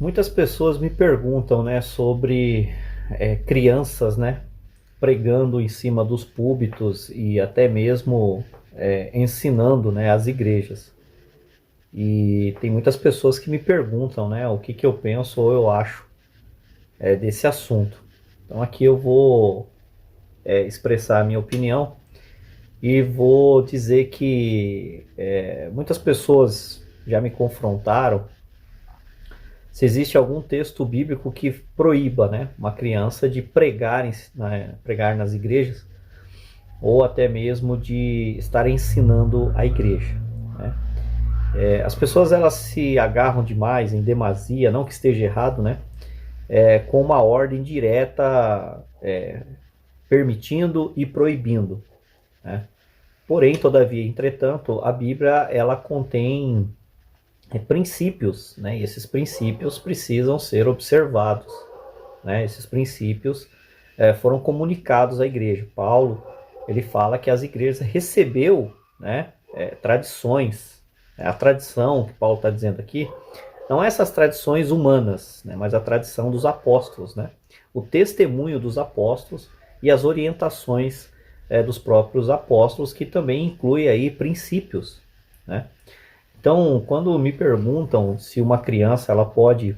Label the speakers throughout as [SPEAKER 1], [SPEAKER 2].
[SPEAKER 1] Muitas pessoas me perguntam, né, sobre crianças, né, pregando em cima dos púlpitos e até mesmo ensinando, né, as igrejas. E tem muitas pessoas que me perguntam, né, o que que eu penso ou eu acho desse assunto. Então aqui eu vou expressar a minha opinião e vou dizer que muitas pessoas já me confrontaram se existe algum texto bíblico que proíba, né, uma criança de pregar nas igrejas ou até mesmo de estar ensinando a igreja. Né? As pessoas elas se agarram demais, em demasia, não que esteja errado, né, com uma ordem direta permitindo e proibindo. Né? Porém, todavia, entretanto, a Bíblia ela contém princípios, né, e esses princípios precisam ser observados. Né? Esses princípios foram comunicados à igreja. Paulo ele fala que as igrejas recebeu, né, tradições. A tradição que Paulo está dizendo aqui não é essas tradições humanas, né, mas a tradição dos apóstolos, né? O testemunho dos apóstolos e as orientações dos próprios apóstolos, que também inclui aí princípios. Né? Então, quando me perguntam se uma criança ela pode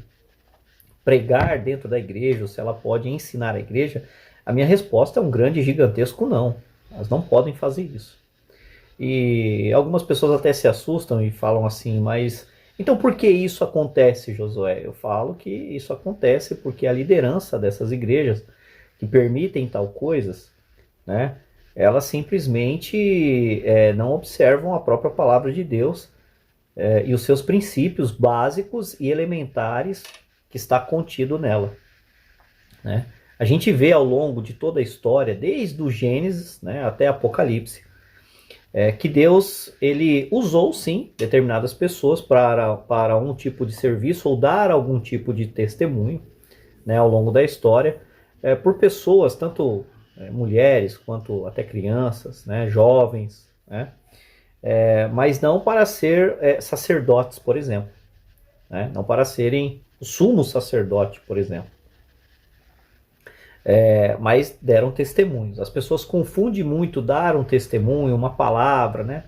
[SPEAKER 1] pregar dentro da igreja, ou se ela pode ensinar a igreja, a minha resposta é um grande e gigantesco não. Elas não podem fazer isso. E algumas pessoas até se assustam e falam assim, mas então por que isso acontece, Josué? Eu falo que isso acontece porque a liderança dessas igrejas que permitem tal coisas, né, elas simplesmente não observam a própria palavra de Deus e os seus princípios básicos e elementares que está contido nela. Né? A gente vê ao longo de toda a história, desde o Gênesis, né, até Apocalipse, que Deus ele usou sim determinadas pessoas para um tipo de serviço ou dar algum tipo de testemunho, né, ao longo da história, por pessoas, tanto mulheres quanto até crianças, né, jovens, né, mas não para ser sacerdotes, por exemplo, né, não para serem o sumo sacerdote, por exemplo. Mas deram testemunhos. As pessoas confundem muito dar um testemunho, uma palavra, né?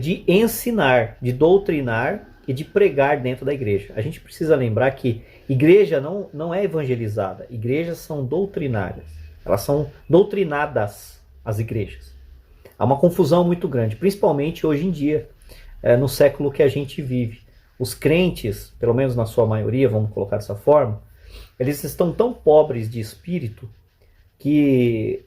[SPEAKER 1] De ensinar, de doutrinar e de pregar dentro da igreja. A gente precisa lembrar que igreja não é evangelizada, igrejas são doutrinárias. Elas são doutrinadas, as igrejas. Há uma confusão muito grande, principalmente hoje em dia, no século que a gente vive. Os crentes, pelo menos na sua maioria, vamos colocar dessa forma, eles estão tão pobres de espírito que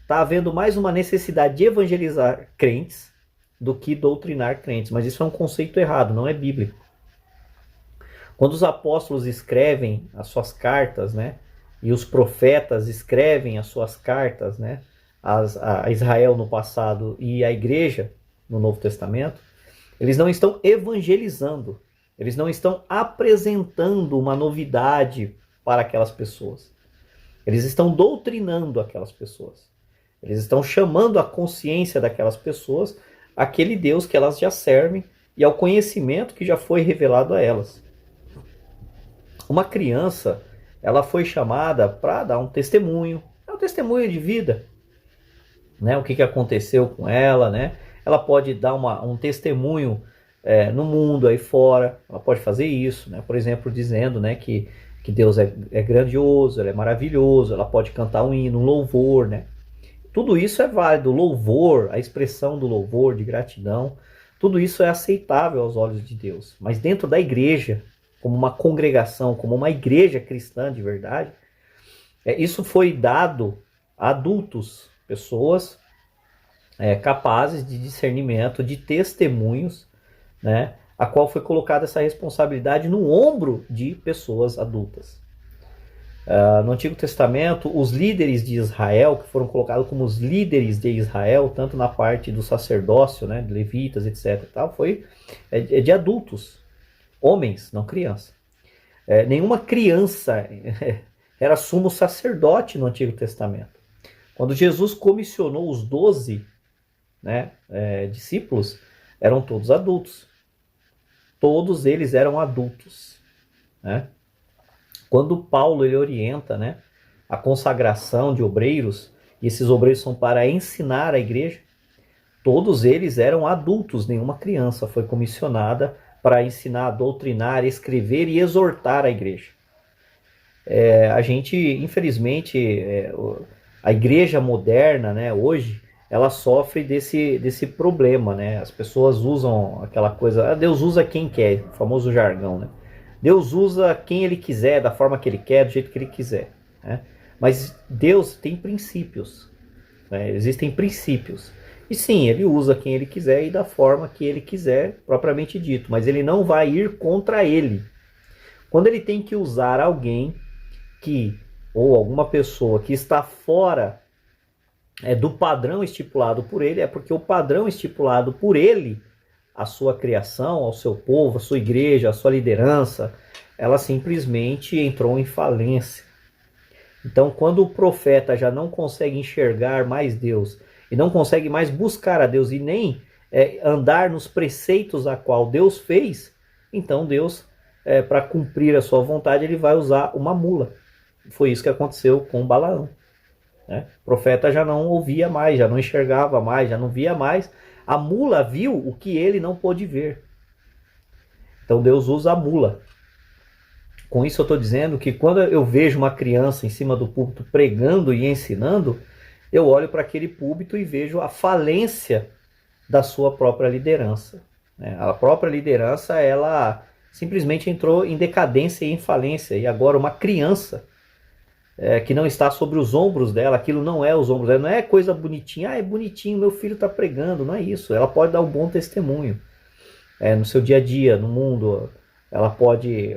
[SPEAKER 1] está havendo mais uma necessidade de evangelizar crentes do que doutrinar crentes. Mas isso é um conceito errado, não é bíblico. Quando os apóstolos escrevem as suas cartas, né, e os profetas escrevem as suas cartas, né, a Israel no passado e a igreja no Novo Testamento, eles não estão evangelizando, eles não estão apresentando uma novidade para aquelas pessoas. Eles estão doutrinando aquelas pessoas. Eles estão chamando a consciência daquelas pessoas àquele Deus que elas já servem e ao conhecimento que já foi revelado a elas. Uma criança, ela foi chamada para dar um testemunho, é um testemunho de vida, né? O que aconteceu com ela, né? Ela pode dar um testemunho no mundo aí fora, ela pode fazer isso, né? Por exemplo, dizendo, né, que Deus é grandioso, ele é maravilhoso, ela pode cantar um hino, um louvor, né? Tudo isso é válido, o louvor, a expressão do louvor, de gratidão, tudo isso é aceitável aos olhos de Deus. Mas dentro da igreja, como uma congregação, como uma igreja cristã de verdade, isso foi dado a adultos, pessoas capazes de discernimento, de testemunhos, né, a qual foi colocada essa responsabilidade no ombro de pessoas adultas. No Antigo Testamento, os líderes de Israel, que foram colocados como os líderes de Israel, tanto na parte do sacerdócio, né, de levitas, etc., tal, foi de adultos, homens, não crianças. Nenhuma criança era sumo sacerdote no Antigo Testamento. Quando Jesus comissionou os 12, né, discípulos, eram todos adultos. todos eles eram adultos, né? Quando Paulo ele orienta, né, a consagração de obreiros, e esses obreiros são para ensinar a igreja, todos eles eram adultos, nenhuma criança foi comissionada para ensinar, doutrinar, escrever e exortar a igreja. A gente, infelizmente, a igreja moderna, né, hoje, ela sofre desse problema, né? As pessoas usam aquela coisa, Deus usa quem quer, o famoso jargão, né? Deus usa quem ele quiser, da forma que ele quer, do jeito que ele quiser, né? Mas Deus tem princípios, né? Existem princípios. E sim, ele usa quem ele quiser e da forma que ele quiser, propriamente dito, mas ele não vai ir contra ele. Quando ele tem que usar alguém ou alguma pessoa que está fora do padrão estipulado por ele, é porque o padrão estipulado por ele, a sua criação, ao seu povo, a sua igreja, a sua liderança, ela simplesmente entrou em falência. Então, quando o profeta já não consegue enxergar mais Deus, e não consegue mais buscar a Deus, e nem andar nos preceitos a qual Deus fez, então Deus, para cumprir a sua vontade, ele vai usar uma mula. Foi isso que aconteceu com Balaão, né? O profeta já não ouvia mais, já não enxergava mais, já não via mais. A mula viu o que ele não pôde ver. Então Deus usa a mula. Com isso eu estou dizendo que quando eu vejo uma criança em cima do púlpito pregando e ensinando, eu olho para aquele púlpito e vejo a falência da sua própria liderança, né? A própria liderança, ela simplesmente entrou em decadência e em falência. E agora uma criança que não está sobre os ombros dela, aquilo não é os ombros dela, não é coisa bonitinha, é bonitinho, meu filho está pregando, não é isso. Ela pode dar um bom testemunho no seu dia a dia, no mundo, ela pode,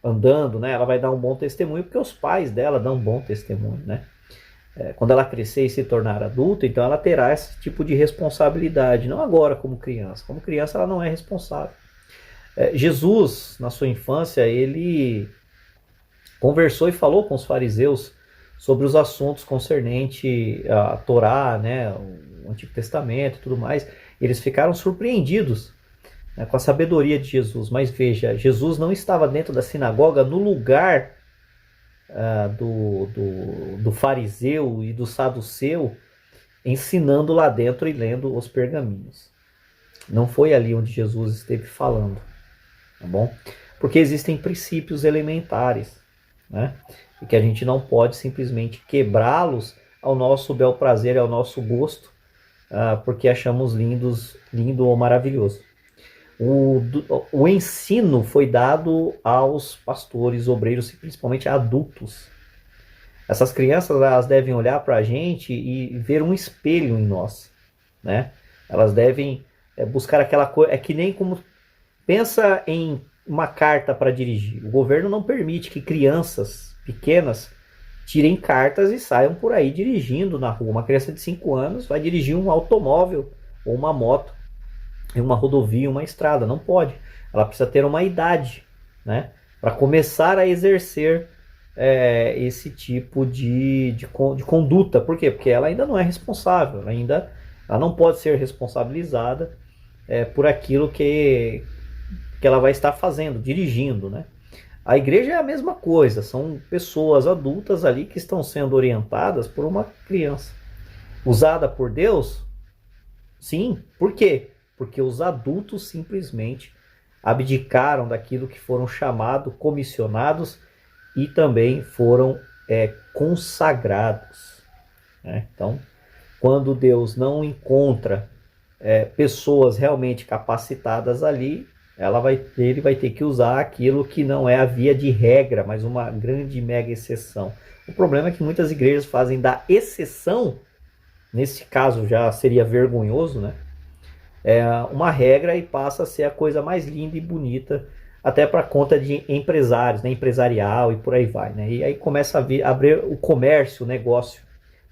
[SPEAKER 1] andando, né, ela vai dar um bom testemunho, porque os pais dela dão um bom testemunho, né? Quando ela crescer e se tornar adulta, então ela terá esse tipo de responsabilidade, não agora como criança. Como criança ela não é responsável. Jesus, na sua infância, ele conversou e falou com os fariseus sobre os assuntos concernentes a Torá, né, o Antigo Testamento e tudo mais. Eles ficaram surpreendidos, né, com a sabedoria de Jesus. Mas veja, Jesus não estava dentro da sinagoga no lugar do fariseu e do saduceu, ensinando lá dentro e lendo os pergaminhos. Não foi ali onde Jesus esteve falando, tá bom? Porque existem princípios elementares, né? E que a gente não pode simplesmente quebrá-los ao nosso bel prazer, ao nosso gosto, porque achamos lindo ou maravilhoso. O ensino foi dado aos pastores, obreiros, principalmente adultos. Essas crianças, elas devem olhar para a gente e ver um espelho em nós, né? Elas devem buscar aquela coisa, é que nem como pensa em uma carta para dirigir. O governo não permite que crianças pequenas tirem cartas e saiam por aí dirigindo na rua. Uma criança de 5 anos vai dirigir um automóvel ou uma moto em uma rodovia, uma estrada. Não pode. Ela precisa ter uma idade, né, para começar a exercer esse tipo de conduta. Por quê? Porque ela ainda não é responsável. Ela não pode ser responsabilizada por aquilo que ela vai estar fazendo, dirigindo, né? A igreja é a mesma coisa, são pessoas adultas ali que estão sendo orientadas por uma criança. Usada por Deus? Sim. Por quê? Porque os adultos simplesmente abdicaram daquilo que foram chamados, comissionados e também foram consagrados, né? Então, quando Deus não encontra pessoas realmente capacitadas ali, ele vai ter que usar aquilo que não é a via de regra, mas uma grande mega exceção. O problema é que muitas igrejas fazem da exceção, nesse caso já seria vergonhoso, né, uma regra, e passa a ser a coisa mais linda e bonita, até para conta de empresários, né, empresarial e por aí vai, né? E aí começa a abrir o comércio, o negócio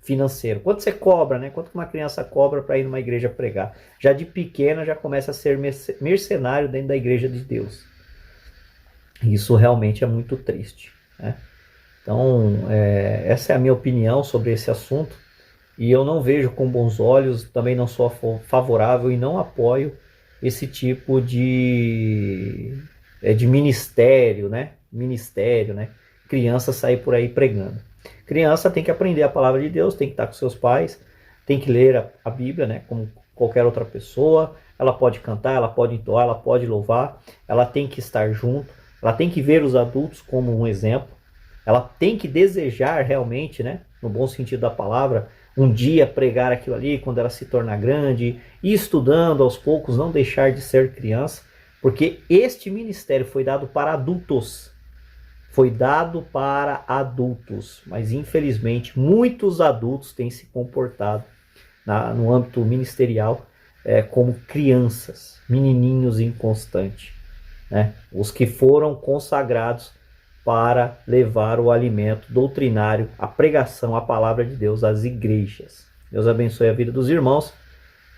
[SPEAKER 1] financeiro. Quanto você cobra, né? Quanto que uma criança cobra para ir numa igreja pregar? Já de pequena já começa a ser mercenário dentro da igreja de Deus. Isso realmente é muito triste, né? Então, essa é a minha opinião sobre esse assunto, e eu não vejo com bons olhos, também não sou favorável e não apoio esse tipo de ministério, né? Ministério, né? Criança sair por aí pregando. Criança tem que aprender a palavra de Deus, tem que estar com seus pais, tem que ler a Bíblia, né? Como qualquer outra pessoa. Ela pode cantar, ela pode entoar, ela pode louvar, ela tem que estar junto, ela tem que ver os adultos como um exemplo, ela tem que desejar realmente, né? No bom sentido da palavra, um dia pregar aquilo ali quando ela se tornar grande, e estudando aos poucos, não deixar de ser criança, porque este ministério foi dado para adultos. Foi dado para adultos, mas infelizmente muitos adultos têm se comportado no âmbito ministerial como crianças, menininhos inconstantes, né? Os que foram consagrados para levar o alimento doutrinário, a pregação, a palavra de Deus às igrejas. Deus abençoe a vida dos irmãos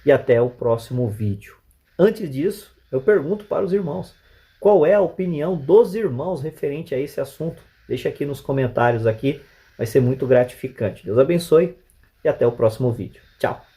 [SPEAKER 1] e até o próximo vídeo. Antes disso, eu pergunto para os irmãos, qual é a opinião dos irmãos referente a esse assunto? Deixa aqui nos comentários aqui, vai ser muito gratificante. Deus abençoe e até o próximo vídeo. Tchau!